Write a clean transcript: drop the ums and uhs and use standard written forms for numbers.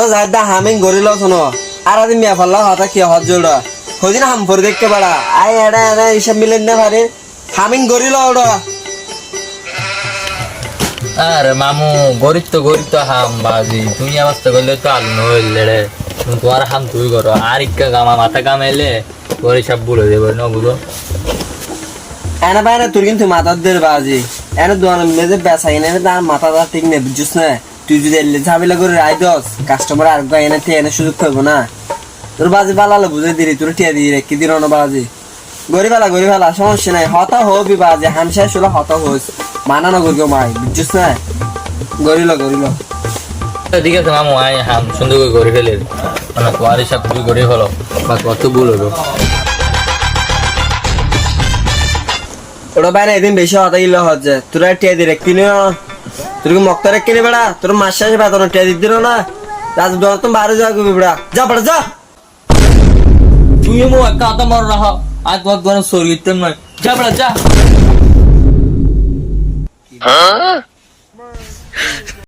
ওটা যাই দা হামিং গরিল শোনো আর আদি মিয়া ফল্লা হতা কি হজ জোড়া হদিন হাম ফর দেখতে পারা আই এড়া এড়া হিসাব মিলেন না পারে হামিং গরিল ওটা আরে মামু গরিব তো হাম বাজি তুমি আমার তো গেলে তো আলু নইলে রে তোমার হাম তুই করো আর ইকা গামা মাথা কামাইলে গরিব সব বলে দেবো না বুঝো এনে বাইরে তোর কিন্তু মাথার দের বাজি এনে দোয়ান মেজে বেসাই এনে তার মাথা ঠিক নেই বুঝছিস না তুই যদি এলে ঝামেলা করে রায় দস কাস্টমার আর এনে এনে সুযোগ পাবো না তোর বাজি বালালো বুঝে দিলি তোর টিয়া দিয়ে রেখে দিল না বাজি গরিবালা সমস্যা নাই হতা হবি বাজি হামসা শুলো হতা হোস মানানো গরিব মাই বুঝছিস না গরিল ঠিক আছে মামু আই হাম সুন্দর করে গড়ে ফেলে মানে তোমার সব তুই গড়ে ফেলো বা কত ভুল হলো ওটা বাইরে এদিন বেশি হতা গিলে হচ্ছে তোরা টিয়া দিয়ে রেখে নিও তোর কি মক্ত রেখে নি বেড়া তোর মাস শেষে বেতন টিয়া দিতে না রাজ দর তুমি বাইরে যাওয়া করবি বেড়া যা বেড়া যা তুই মো একা আতা মার রাহ আজ তোমার তোমার শরীর নয় যা বেড়া যা